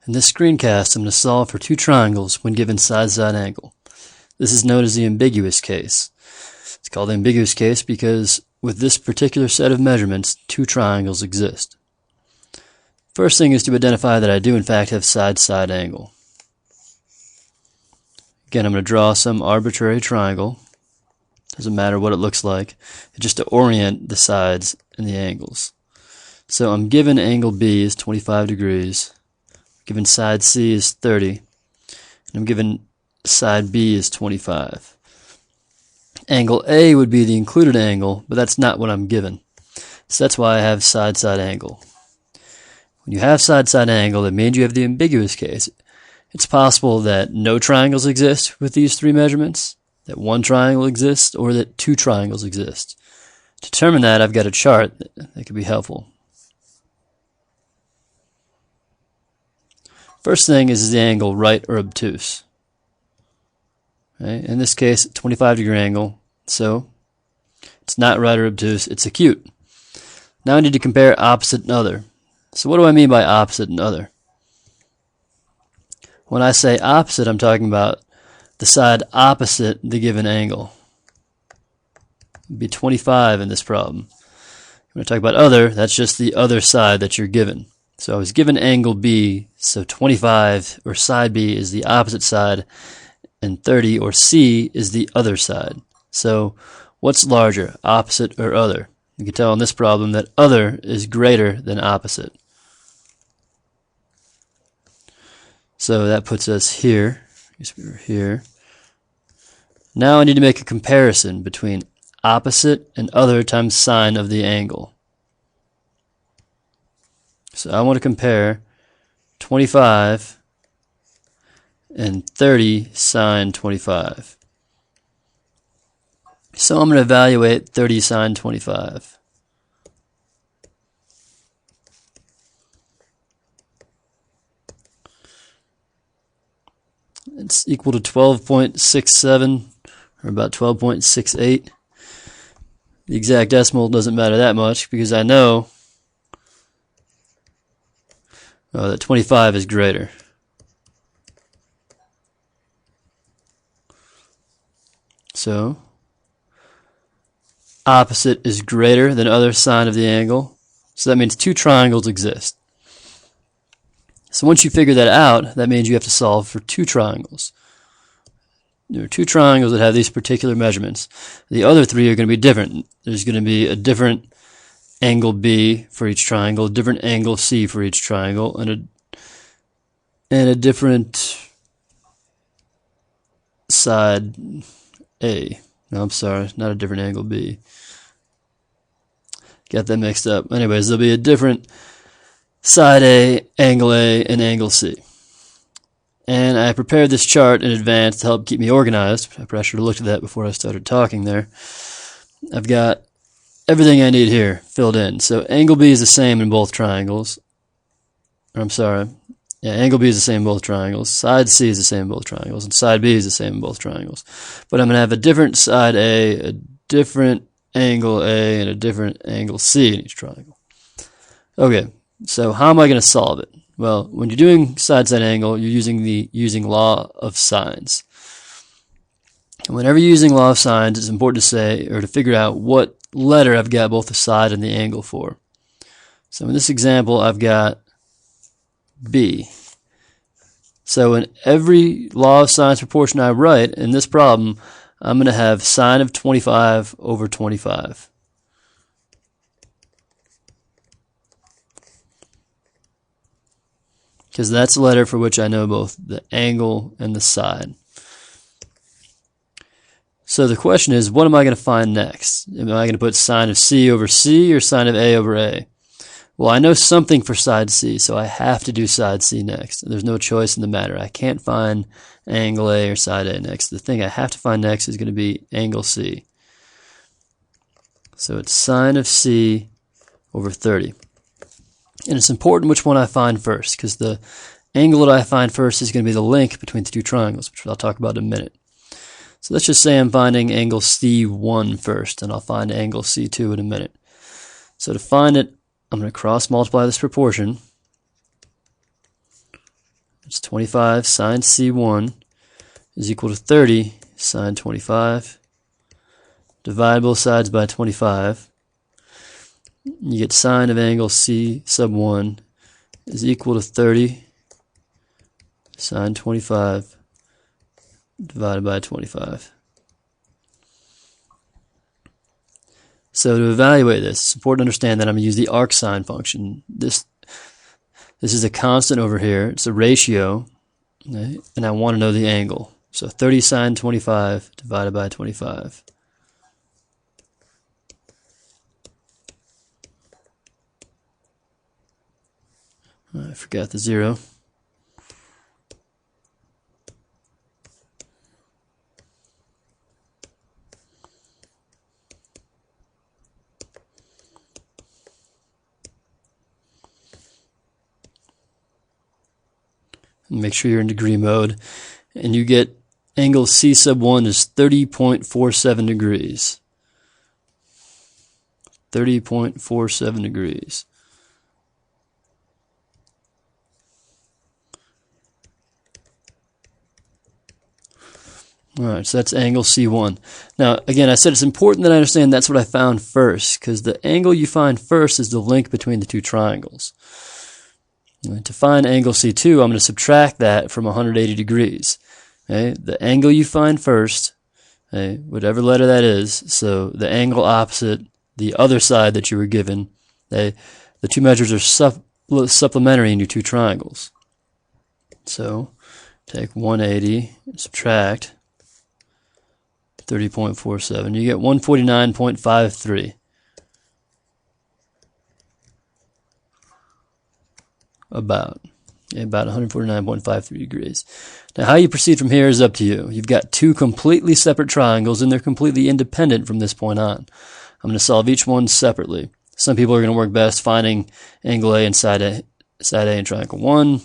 In this screencast, I'm going to solve for two triangles when given side-to-side angle. This is known as the ambiguous case. It's called the ambiguous case because with this particular set of measurements, two triangles exist. First thing is to identify that I do in fact have side-to-side angle. Again, I'm going to draw some arbitrary triangle. Doesn't matter what it looks like, just to orient the sides and the angles. So I'm given angle B is 25 degrees. Given side C is 30, and I'm given side B is 25. Angle A would be the included angle, but that's not what I'm given. So that's why I have side-side angle. When you have side-side angle, that means you have the ambiguous case. It's possible that no triangles exist with these three measurements, that one triangle exists, or that two triangles exist. To determine that, I've got a chart that could be helpful. First thing is the angle right or obtuse. Okay? In this case, 25-degree angle, so it's not right or obtuse, it's acute. Now I need to compare opposite and other. So what do I mean by opposite and other? When I say opposite, I'm talking about the side opposite the given angle. It would be 25 in this problem. When I talk about other, that's just the other side that you're given. So I was given angle B, so 25, or side B, is the opposite side, and 30, or C, is the other side. So what's larger, opposite or other? You can tell in this problem that other is greater than opposite. So that puts us here. I guess we were here. Now I need to make a comparison between opposite and other times sine of the angle. So I want to compare 25 and 30 sine 25. So I'm going to evaluate 30 sine 25. It's equal to 12.67, or about 12.68. The exact decimal doesn't matter that much because I know that 25 is greater. So, opposite is greater than other sine of the angle. So that means two triangles exist. So once you figure that out, that means you have to solve for two triangles. There are two triangles that have these particular measurements. The other three are going to be different. There's going to be a different angle B for each triangle, a different angle C for each triangle, and a different side A. No, I'm sorry, not a different angle B. Got that mixed up. Anyways, there'll be a different side A, and angle C. And I prepared this chart in advance to help keep me organized. I probably should have looked at that before I started talking there. I've got everything I need here filled in. So angle B is the same in both triangles. Angle B is the same in both triangles. Side C is the same in both triangles. And side B is the same in both triangles. But I'm going to have a different side A, a different angle A, and a different angle C in each triangle. Okay, so how am I going to solve it? Well, when you're doing side-side angle, you're using law of sines. And whenever you're using law of sines, it's important to say, or to figure out what letter I've got both the side and the angle for. So in this example, I've got B. So in every law of sines proportion I write in this problem, I'm going to have sine of 25 over 25. Because that's the letter for which I know both the angle and the side. So the question is, what am I going to find next? Am I going to put sine of C over C or sine of A over A? Well, I know something for side C, so I have to do side C next. There's no choice in the matter. I can't find angle A or side A next. The thing I have to find next is going to be angle C. So it's sine of C over 30. And it's important which one I find first, because the angle that I find first is going to be the link between the two triangles, which I'll talk about in a minute. So let's just say I'm finding angle C1 first, and I'll find angle C2 in a minute. So to find it, I'm going to cross multiply this proportion. It's 25 sine C1 is equal to 30 sine 25. Divide both sides by 25. You get sine of angle C sub 1 is equal to 30 sine 25 divided by 25. So to evaluate this, it's important to understand that I'm going to use the arcsine function. This is a constant over here. It's a ratio, okay? And I want to know the angle. So 30 sine 25 divided by 25. I forgot the 0. Make sure you're in degree mode, and you get angle C sub 1 is 30.47 degrees. 30.47 degrees. Alright, so that's angle C1. Now, again, I said it's important that I understand that's what I found first, because the angle you find first is the link between the two triangles. To find angle C2, I'm going to subtract that from 180 degrees. Okay? The angle you find first, okay, whatever letter that is, so the angle opposite the other side that you were given, okay, the two measures are supplementary in your two triangles. So take 180, subtract 30.47. You get 149.53. About 149.53 degrees. Now, how you proceed from here is up to you. You've got two completely separate triangles, and they're completely independent from this point on. I'm going to solve each one separately. Some people are going to work best finding angle A and side A in triangle 1,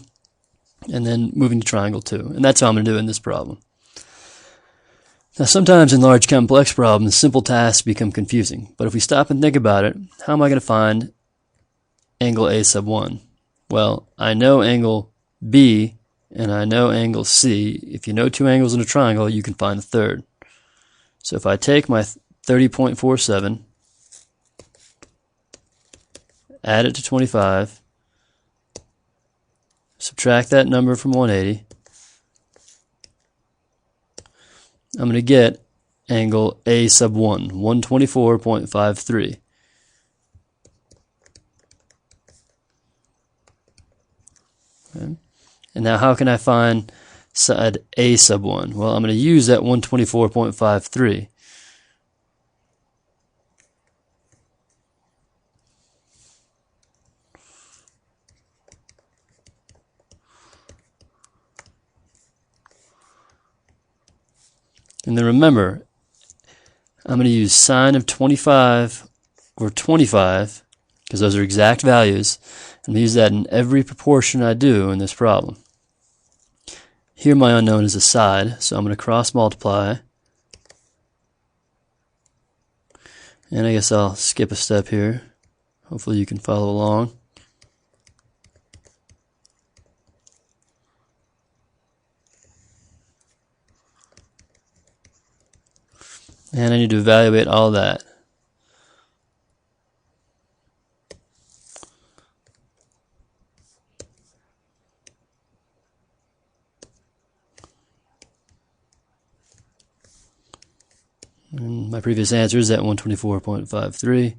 and then moving to triangle 2. And that's how I'm going to do it in this problem. Now, sometimes in large complex problems, simple tasks become confusing. But if we stop and think about it, how am I going to find angle A sub 1? Well, I know angle B and I know angle C. If you know two angles in a triangle, you can find the third. So if I take my 30.47, add it to 25, subtract that number from 180, I'm going to get angle A sub 1, 124.53. Okay. And now how can I find side A sub 1? Well, I'm going to use that 124.53. And then remember, I'm going to use sine of 25 or 25, because those are exact values. I'm going to use that in every proportion I do in this problem. Here my unknown is a side, so I'm going to cross multiply. And I guess I'll skip a step here. Hopefully you can follow along. And I need to evaluate all that. And my previous answer is at 124.53.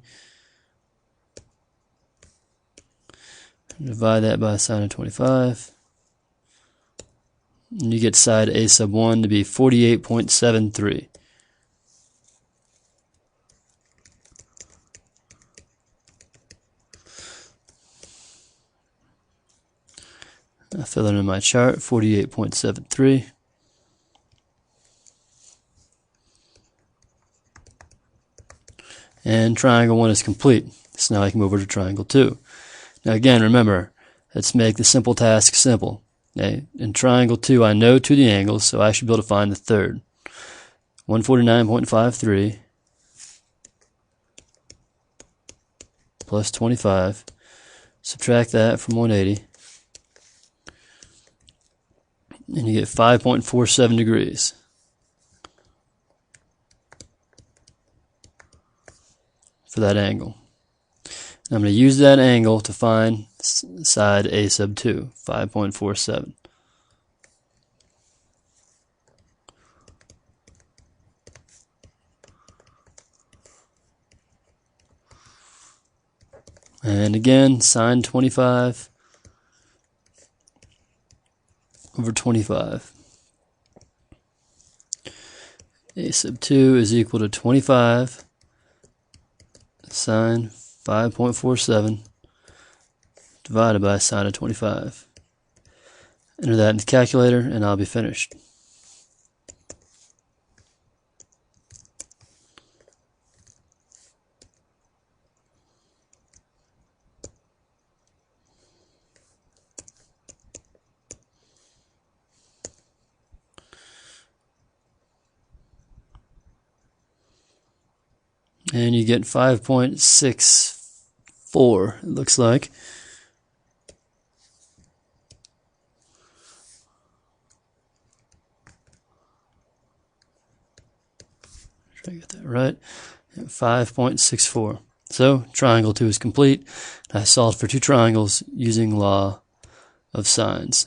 Divide that by sine of 25. And you get side A sub 1 to be 48.73. I fill it in my chart, 48.73. And triangle 1 is complete. So now I can move over to triangle 2. Now again, remember, let's make the simple task simple. Okay? In triangle 2, I know two of the angles, so I should be able to find the third. 149.53 plus 25. Subtract that from 180. and you get 5.47 degrees. For that angle. And I'm going to use that angle to find side A sub 2, 5.47. And again, sine 25 over 25. A sub 2 is equal to 25 sine 5.47 divided by sine of 25. Enter that in the calculator and I'll be finished. And you get 5.64, it looks like. Try to get that right. 5.64. So triangle 2 is complete. I solved for two triangles using law of sines.